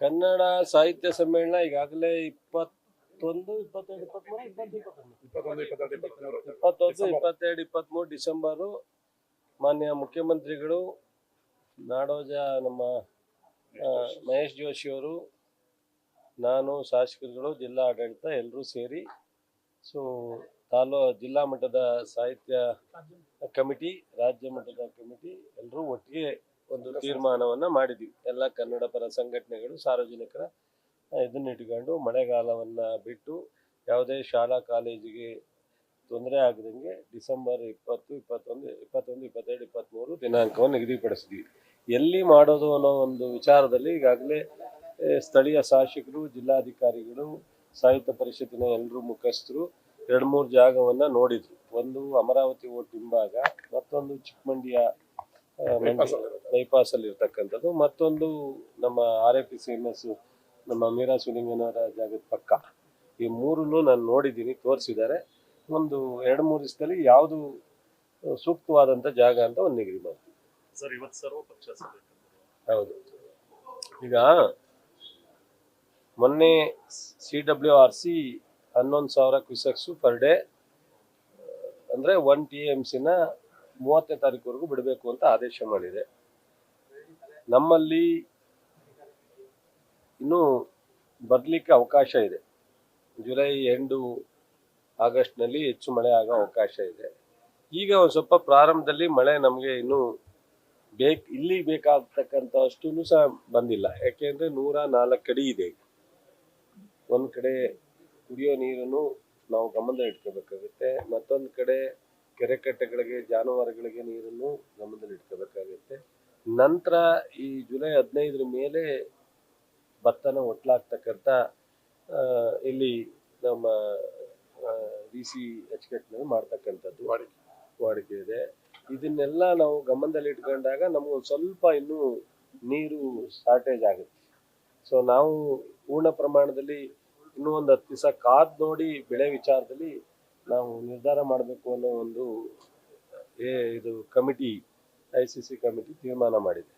ಕನ್ನಡ ಸಾಹಿತ್ಯ ಸಮ್ಮೇಳನ ಈಗಾಗಲೇ 21, 22, 23 ಡಿಸೆಂಬರು ಮಾನ್ಯ ಮುಖ್ಯಮಂತ್ರಿಗಳು ನಾಡೋಜ ನಮ್ಮ ಮಹೇಶ್ ಜೋಶಿ ಅವರು, ನಾನು, ಶಾಸಕರುಗಳು, ಜಿಲ್ಲಾ ಆಡಳಿತ ಎಲ್ಲರೂ ಸೇರಿ ಜಿಲ್ಲಾ ಮಟ್ಟದ ಸಾಹಿತ್ಯ ಕಮಿಟಿ, ರಾಜ್ಯ ಮಟ್ಟದ ಕಮಿಟಿ ಎಲ್ಲರೂ ಒಟ್ಟಿಗೆ ಒಂದು ತೀರ್ಮಾನವನ್ನು ಮಾಡಿದ್ವಿ. ಎಲ್ಲ ಕನ್ನಡ ಪರ ಸಂಘಟನೆಗಳು, ಸಾರ್ವಜನಿಕರ ಇದನ್ನ ಇಟ್ಕೊಂಡು ಮಳೆಗಾಲವನ್ನು ಬಿಟ್ಟು ಯಾವುದೇ ಶಾಲಾ ಕಾಲೇಜಿಗೆ ತೊಂದರೆ ಆಗದಂಗೆ ಡಿಸೆಂಬರ್ 20, 21, 22, 23 ದಿನಾಂಕವನ್ನು ನಿಗದಿಪಡಿಸಿದ್ವಿ. ಎಲ್ಲಿ ಮಾಡೋದು ಅನ್ನೋ ಒಂದು ವಿಚಾರದಲ್ಲಿ ಈಗಾಗಲೇ ಸ್ಥಳೀಯ ಶಾಸಕರು, ಜಿಲ್ಲಾಧಿಕಾರಿಗಳು, ಸಾಹಿತ್ಯ ಪರಿಷತ್ತಿನ ಎಲ್ಲರೂ ಮುಖಸ್ಥರು 2-3 ಜಾಗವನ್ನು ನೋಡಿದ್ರು. ಒಂದು ಅಮರಾವತಿ ಓಟ್ ಹಿಂಭಾಗ, ಮತ್ತೊಂದು ಚಿಕ್ಕಮಂಡಿಯ ಬೈಪಾಸಲ್ಲಿ ಇರ್ತಕ್ಕಂಥದ್ದು, ಮತ್ತೊಂದು ನಮ್ಮ RFCMS ನಮ್ಮ ಮೀರಾ ಸುಲಿಂಗನವರ ಜಾಗದ ಪಕ್ಕ. ಈ ಮೂರನ್ನು ನಾನು ನೋಡಿದ್ದೀನಿ, ತೋರಿಸಿದ್ದಾರೆ. ಒಂದು 2-3 ದಿವಸದಲ್ಲಿ ಯಾವುದು ಸೂಕ್ತವಾದಂಥ ಜಾಗ ಅಂತ ಒಂದು ನಿಗದಿ ಮಾಡ್ತೀವಿ ಸರ್. ಇವತ್ತು ಸರ್ವಪಕ್ಷ ಸಭೆ. ಹೌದು. ಈಗ ಮೊನ್ನೆ CWRC 11,000 ಕ್ಯೂಸೆಕ್ಸು ಪರ್ ಡೇ ಅಂದರೆ 1 TMCನ 30ನೇ ತಾರೀಕುವರೆಗೂ ಬಿಡಬೇಕು ಅಂತ ಆದೇಶ ಮಾಡಿದೆ. ನಮ್ಮಲ್ಲಿ ಇನ್ನೂ ಬರಲಿಕ್ಕೆ ಅವಕಾಶ ಇದೆ. ಜುಲೈ ಎಂಡು, ಆಗಸ್ಟ್ನಲ್ಲಿ ಹೆಚ್ಚು ಮಳೆ ಆಗೋ ಅವಕಾಶ ಇದೆ. ಈಗ ಒಂದು ಸ್ವಲ್ಪ ಪ್ರಾರಂಭದಲ್ಲಿ ಮಳೆ ನಮಗೆ ಇನ್ನೂ ಇಲ್ಲಿ ಬೇಕಾಗ್ತಕ್ಕಂಥಷ್ಟು ಸಹ ಬಂದಿಲ್ಲ. ಯಾಕೆಂದರೆ 104 ಅಡಿ ಇದೆ. ಒಂದು ಕಡೆ ಕುಡಿಯೋ ನೀರನ್ನು ನಾವು ಗಮನದಲ್ಲಿ ಇಟ್ಕೋಬೇಕಾಗುತ್ತೆ, ಮತ್ತೊಂದು ಕಡೆ ಕೆರೆ ಕಟ್ಟೆಗಳಿಗೆ, ಜಾನುವಾರುಗಳಿಗೆ ನೀರನ್ನು ಗಮನದಲ್ಲಿ ಇಟ್ಕೋಬೇಕಾಗುತ್ತೆ. ನಂತರ ಈ ಜುಲೈ 15ರ ಮೇಲೆ ಭತ್ತನ ಒಟ್ಲಾಗ್ತಕ್ಕಂಥ ಇಲ್ಲಿ ನಮ್ಮ DC ಅಚ್ಚುಕಟ್ಟಿನಲ್ಲಿ ಮಾಡ್ತಕ್ಕಂಥದ್ದು ವಾಡಿಕೆ ಇದೆ. ಇದನ್ನೆಲ್ಲ ನಾವು ಗಮನದಲ್ಲಿ ಇಟ್ಕೊಂಡಾಗ ನಮಗೊಂದು ಸ್ವಲ್ಪ ಇನ್ನೂ ನೀರು ಶಾರ್ಟೇಜ್ ಆಗುತ್ತೆ. ನಾವು ಪೂರ್ಣ ಪ್ರಮಾಣದಲ್ಲಿ ಇನ್ನೂ ಒಂದು 10 ದಿವಸ ಕಾದು ನೋಡಿ ಬೆಳೆ ವಿಚಾರದಲ್ಲಿ ನಾವು ನಿರ್ಧಾರ ಮಾಡಬೇಕು ಅನ್ನೋ ಒಂದು ಇದು ಕಮಿಟಿ, ICC ಕಮಿಟಿ ತೀರ್ಮಾನ ಮಾಡಿದೆ.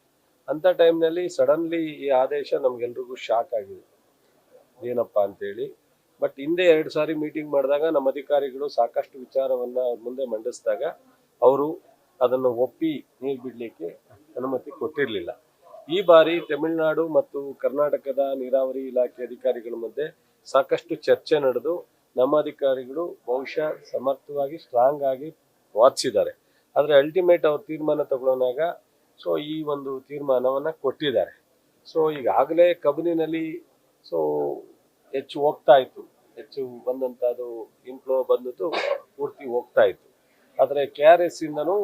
ಅಂಥ ಟೈಮ್ನಲ್ಲಿ ಸಡನ್ಲಿ ಈ ಆದೇಶ ನಮಗೆಲ್ರಿಗೂ ಶಾಕ್ ಆಗಿದೆ, ಏನಪ್ಪ ಅಂತೇಳಿ. ಬಟ್ ಹಿಂದೆ 2 ಸಾರಿ ಮೀಟಿಂಗ್ ಮಾಡಿದಾಗ ನಮ್ಮ ಅಧಿಕಾರಿಗಳು ಸಾಕಷ್ಟು ವಿಚಾರವನ್ನು ಅವ್ರ ಮುಂದೆ ಮಂಡಿಸಿದಾಗ ಅವರು ಅದನ್ನು ಒಪ್ಪಿ ನೀರು ಬಿಡಲಿಕ್ಕೆ ಅನುಮತಿ ಕೊಟ್ಟಿರಲಿಲ್ಲ. ಈ ಬಾರಿ ತಮಿಳುನಾಡು ಮತ್ತು ಕರ್ನಾಟಕದ ನೀರಾವರಿ ಇಲಾಖೆ ಅಧಿಕಾರಿಗಳ ಮಧ್ಯೆ ಸಾಕಷ್ಟು ಚರ್ಚೆ ನಡೆದು ನಮ್ಮ ಅಧಿಕಾರಿಗಳು ಬಹುಶಃ ಸಮರ್ಥವಾಗಿ ಸ್ಟ್ರಾಂಗ್ ಆಗಿ ವಾದಿಸಿದ್ದಾರೆ. ಆದರೆ ಅಲ್ಟಿಮೇಟ್ ಅವ್ರ ತೀರ್ಮಾನ ತಗೊಳ್ಳೋನಾಗ ಈ ಒಂದು ತೀರ್ಮಾನವನ್ನು ಕೊಟ್ಟಿದ್ದಾರೆ. ಈಗಾಗಲೇ ಕಬಿನಿನಲ್ಲಿ ಹೆಚ್ಚು ಹೋಗ್ತಾ ಇತ್ತು, ಹೆಚ್ಚು ಬಂದಂಥದ್ದು ಇನ್ಫ್ಲೋ ಬಂದದ್ದು ಪೂರ್ತಿ ಹೋಗ್ತಾ ಇತ್ತು. ಆದರೆ KRS ಇಂದನೂ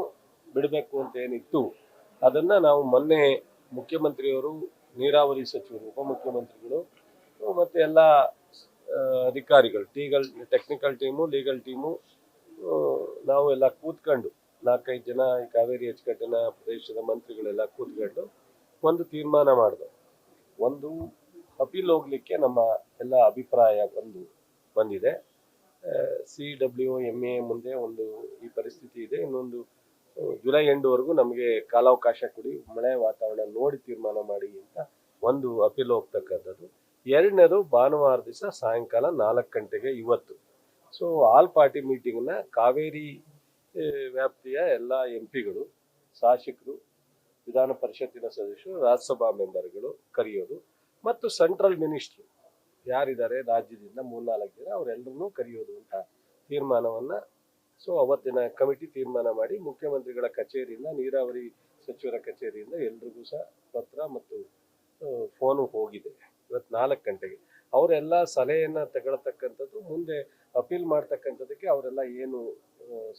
ಬಿಡಬೇಕು ಅಂತ ಏನಿತ್ತು ಅದನ್ನು ನಾವು ಮೊನ್ನೆ ಮುಖ್ಯಮಂತ್ರಿಯವರು, ನೀರಾವರಿ ಸಚಿವರು, ಉಪಮುಖ್ಯಮಂತ್ರಿಗಳು ಮತ್ತು ಎಲ್ಲ ಅಧಿಕಾರಿಗಳು, ಟೆಕ್ನಿಕಲ್ ಟೀಮು, ಲೀಗಲ್ ಟೀಮು, ನಾವು ಎಲ್ಲ ಕೂತ್ಕೊಂಡು 4-5 ಜನ ಈ ಕಾವೇರಿ ಅಚ್ಚುಕಟ್ಟಿನ ಪ್ರದೇಶದ ಮಂತ್ರಿಗಳೆಲ್ಲ ಕೂತ್ಕೊಂಡು ಒಂದು ತೀರ್ಮಾನ ಮಾಡಿದ್ರು. ಒಂದು ಅಪೀಲ್ ಹೋಗ್ಲಿಕ್ಕೆ ನಮ್ಮ ಎಲ್ಲ ಅಭಿಪ್ರಾಯ ಬಂದಿದೆ. CWMA ಮುಂದೆ ಒಂದು ಈ ಪರಿಸ್ಥಿತಿ ಇದೆ, ಇನ್ನೊಂದು ಜುಲೈ ಎಂಡ್ವರೆಗೂ ನಮಗೆ ಕಾಲಾವಕಾಶ ಕೊಡಿ, ಮಳೆ ವಾತಾವರಣ ನೋಡಿ ತೀರ್ಮಾನ ಮಾಡಿ ಅಂತ ಒಂದು ಅಪೀಲ್ ಹೋಗ್ತಕ್ಕಂಥದ್ದು. ಎರಡನೇದು ಭಾನುವಾರ ದಿವಸ ಸಾಯಂಕಾಲ 4 ಗಂಟೆಗೆ ಇವತ್ತು ಆಲ್ ಪಾರ್ಟಿ ಮೀಟಿಂಗ್ನ ಕಾವೇರಿ ವ್ಯಾಪ್ತಿಯ ಎಲ್ಲ MPಗಳು, ಶಾಸಕರು, ವಿಧಾನ ಪರಿಷತ್ತಿನ ಸದಸ್ಯರು, ರಾಜ್ಯಸಭಾ ಮೆಂಬರ್ಗಳು ಕರೆಯೋದು ಮತ್ತು ಸೆಂಟ್ರಲ್ ಮಿನಿಸ್ಟ್ರು ಯಾರಿದ್ದಾರೆ ರಾಜ್ಯದಿಂದ 3-4 ಜನ ಅವರೆಲ್ಲರನ್ನೂ ಕರೆಯೋದು ಅಂತ ತೀರ್ಮಾನವನ್ನು ಅವತ್ತಿನ ಕಮಿಟಿ ತೀರ್ಮಾನ ಮಾಡಿ ಮುಖ್ಯಮಂತ್ರಿಗಳ ಕಚೇರಿಯಿಂದ, ನೀರಾವರಿ ಸಚಿವರ ಕಚೇರಿಯಿಂದ ಎಲ್ರಿಗೂ ಸಹ ಪತ್ರ ಮತ್ತು ಫೋನು ಹೋಗಿದೆ. ಇವತ್ತು 4 ಗಂಟೆಗೆ ಅವರೆಲ್ಲ ಸಲಹೆಯನ್ನು ತಗೊಳ್ತಕ್ಕಂಥದ್ದು, ಮುಂದೆ ಅಪೀಲ್ ಮಾಡ್ತಕ್ಕಂಥದ್ದಕ್ಕೆ ಅವರೆಲ್ಲ ಏನು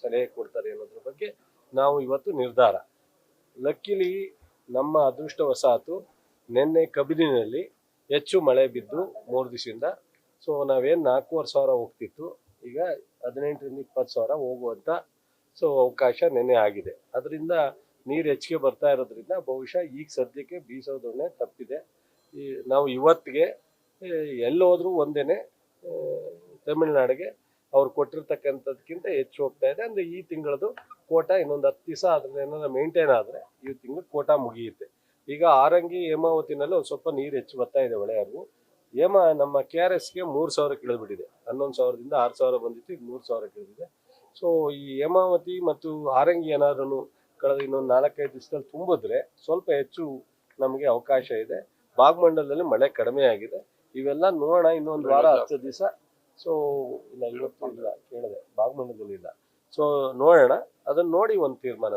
ಸಲಹೆ ಕೊಡ್ತಾರೆ ಅನ್ನೋದ್ರ ಬಗ್ಗೆ ನಾವು ಇವತ್ತು ನಿರ್ಧಾರ. ಲಕ್ಕಿಲಿ ನಮ್ಮ ಅದೃಷ್ಟವಶಾತು ನಿನ್ನೆ ಕಬಿನಿನಲ್ಲಿ ಹೆಚ್ಚು ಮಳೆ ಬಿದ್ದು 3 ದಿವಸದಿಂದ ನಾವೇನು 4,500 ಹೋಗ್ತಿತ್ತು, ಈಗ 18,000-20,000 ಹೋಗುವಂಥ ಅವಕಾಶ ನೆನ್ನೆ ಆಗಿದೆ. ಅದರಿಂದ ನೀರು ಹೆಚ್ಚಿಗೆ ಬರ್ತಾ ಇರೋದ್ರಿಂದ ಬಹುಶಃ ಈಗ ಸದ್ಯಕ್ಕೆ ಬೀಸೋದನ್ನೇ ತಪ್ಪಿದೆ. ನಾವು ಇವತ್ತಿಗೆ ಎಲ್ಲೋದ್ರೂ ಒಂದೇನೆ ತಮಿಳ್ನಾಡಿಗೆ ಅವ್ರು ಕೊಟ್ಟಿರ್ತಕ್ಕಂಥದ್ಕಿಂತ ಹೆಚ್ಚು ಹೋಗ್ತಾ ಇದೆ. ಅಂದರೆ ಈ ತಿಂಗಳದು ಕೋಟಾ ಇನ್ನೊಂದು 10 ದಿವಸ ಅದ್ರಲ್ಲಿ ಏನಾದ್ರು ಮೇಂಟೈನ್ ಆದರೆ ಈ ತಿಂಗಳು ಕೋಟಾ ಮುಗಿಯುತ್ತೆ. ಈಗ ಆರಂಗಿ ಹೇಮಾವತಿನಲ್ಲಿ ಒಂದು ಸ್ವಲ್ಪ ನೀರು ಹೆಚ್ಚು ಬರ್ತಾ ಇದೆ ಹೊಳೆ ಹರಿವು. ನಮ್ಮ KRSಗೆ 3,000 ಇಳಿದ್ಬಿಟ್ಟಿದೆ. 11,000ದಿಂದ 6,000 ಬಂದಿತ್ತು, ಈಗ 3,000 ಇಳಿದಿದೆ. ಸೊ ಈ ಹೇಮಾವತಿ ಮತ್ತು ಆರಂಗಿ ಏನಾದ್ರೂ ಕಳೆದ ಇನ್ನೊಂದು 4-5 ದಿವಸದಲ್ಲಿ ತುಂಬಿದ್ರೆ ಸ್ವಲ್ಪ ಹೆಚ್ಚು ನಮಗೆ ಅವಕಾಶ ಇದೆ. ಭಾಗಮಂಡಲದಲ್ಲಿ ಮಳೆ ಕಡಿಮೆ ಆಗಿದೆ. ಇವೆಲ್ಲ ನೋಡೋಣ ಇನ್ನೊಂದು ವಾರ 10 ದಿವಸ. ಸೊ ಇಲ್ಲ, ಇವತ್ತು ಇಲ್ಲ, ಕೇಳಿದೆ ಭಾಗಮಂಡಲದಲ್ಲಿ ಇಲ್ಲ. ಸೊ ನೋಡೋಣ, ಅದನ್ನ ನೋಡಿ ಒಂದು ತೀರ್ಮಾನ.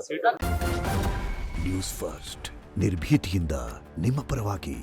ನ್ಯೂಸ್ ಫಸ್ಟ್ ನಿರ್ಭೀತಿಯಿಂದ ನಿಮ್ಮ ಪರವಾಗಿ.